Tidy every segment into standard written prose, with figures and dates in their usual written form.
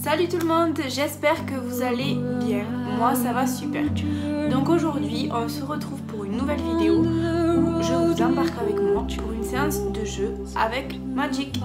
Salut tout le monde, j'espère que vous allez bien, moi ça va super. Donc aujourd'hui on se retrouve pour une nouvelle vidéo où je vous embarque avec moi pour une séance de jeu avec Magic.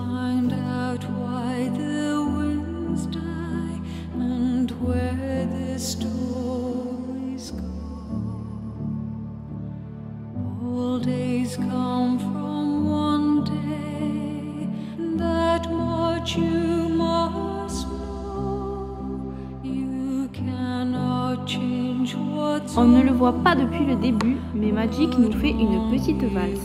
On ne le voit pas depuis le début, mais Magic nous fait une petite valse.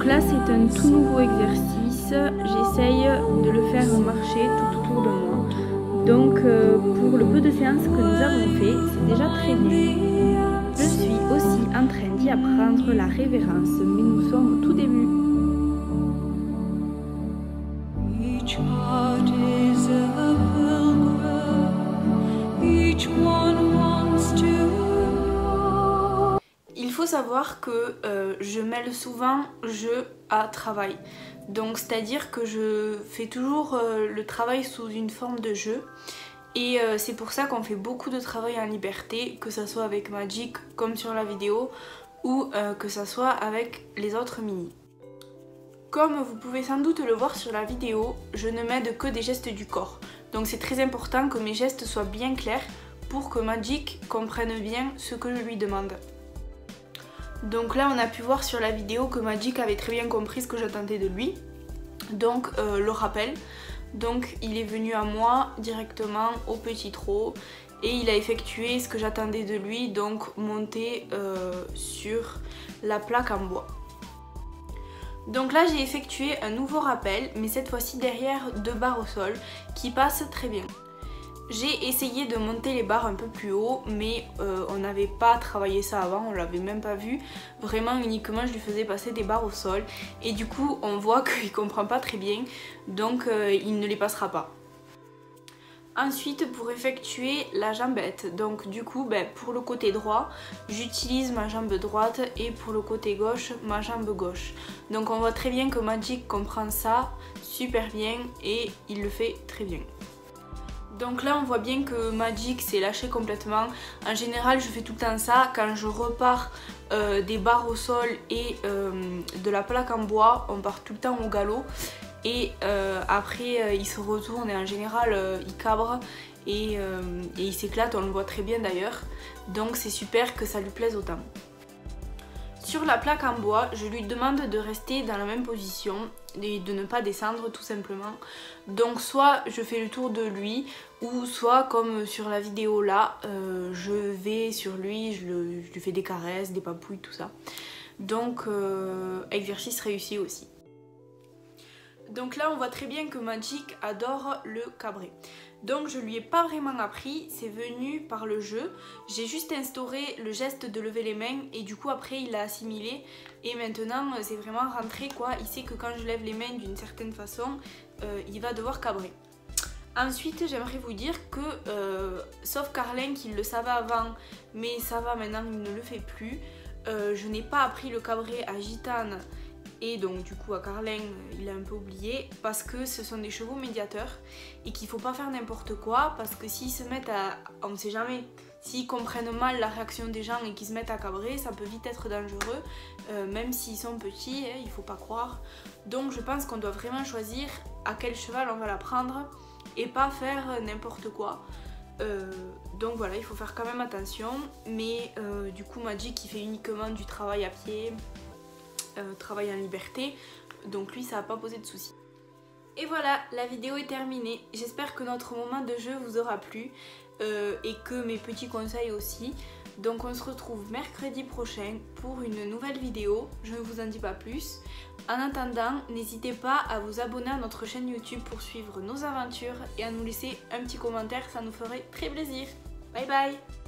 Là c'est un tout nouveau exercice, j'essaye de le faire marcher tout autour de moi. Donc pour le peu de séances que nous avons fait, c'est déjà très bien. Je suis aussi en train d'y apprendre la révérence, mais nous sommes au tout début. Il faut savoir que je mêle souvent jeu à travail. Donc c'est-à-dire que je fais toujours le travail sous une forme de jeu. Et c'est pour ça qu'on fait beaucoup de travail en liberté, que ça soit avec Magic comme sur la vidéo ou que ça soit avec les autres mini. Comme vous pouvez sans doute le voir sur la vidéo, je ne m'aide que des gestes du corps. Donc c'est très important que mes gestes soient bien clairs pour que Magic comprenne bien ce que je lui demande. Donc là on a pu voir sur la vidéo que Magic avait très bien compris ce que j'attendais de lui. Donc le rappel. Donc il est venu à moi directement au petit trot et il a effectué ce que j'attendais de lui, donc monter sur la plaque en bois. Donc là j'ai effectué un nouveau rappel, mais cette fois-ci derrière 2 barres au sol qui passent très bien. J'ai essayé de monter les barres un peu plus haut, mais on n'avait pas travaillé ça avant, on l'avait même pas vu. Vraiment uniquement je lui faisais passer des barres au sol et du coup on voit qu'il comprend pas très bien, donc il ne les passera pas. Ensuite pour effectuer la jambette, donc du coup pour le côté droit j'utilise ma jambe droite et pour le côté gauche ma jambe gauche. Donc on voit très bien que Magic comprend ça super bien et il le fait très bien. Donc là on voit bien que Magic s'est lâché complètement. En général je fais tout le temps ça quand je repars des barres au sol et de la plaque en bois, on part tout le temps au galop et après il se retourne et en général il cabre et il s'éclate, on le voit très bien d'ailleurs. Donc c'est super que ça lui plaise autant. Sur la plaque en bois, je lui demande de rester dans la même position et de ne pas descendre tout simplement. Donc soit je fais le tour de lui ou soit comme sur la vidéo là, je vais sur lui, je lui fais des caresses, des papouilles, tout ça. Donc exercice réussi aussi. Donc là on voit très bien que Magic adore le cabré. Donc je lui ai pas vraiment appris, c'est venu par le jeu. J'ai juste instauré le geste de lever les mains et du coup après il l'a assimilé. Et maintenant c'est vraiment rentré quoi, il sait que quand je lève les mains d'une certaine façon, il va devoir cabrer. Ensuite j'aimerais vous dire que, sauf Carlin qui le savait avant, mais ça va maintenant il ne le fait plus. Je n'ai pas appris le cabré à Gitane. Et donc du coup à Carlin il a un peu oublié parce que ce sont des chevaux médiateurs et qu'il faut pas faire n'importe quoi parce que s'ils se mettent à... on ne sait jamais, s'ils comprennent mal la réaction des gens et qu'ils se mettent à cabrer, ça peut vite être dangereux, même s'ils sont petits, il faut pas croire. Donc je pense qu'on doit vraiment choisir à quel cheval on va la prendre et pas faire n'importe quoi. Donc voilà, il faut faire quand même attention, mais du coup Magic il fait uniquement du travail à pied. travaille en liberté, donc lui ça va pas poser de soucis. Et voilà, la vidéo est terminée. J'espère que notre moment de jeu vous aura plu et que mes petits conseils aussi. Donc on se retrouve mercredi prochain pour une nouvelle vidéo, je ne vous en dis pas plus. En attendant, n'hésitez pas à vous abonner à notre chaîne YouTube pour suivre nos aventures et à nous laisser un petit commentaire, ça nous ferait très plaisir. Bye bye!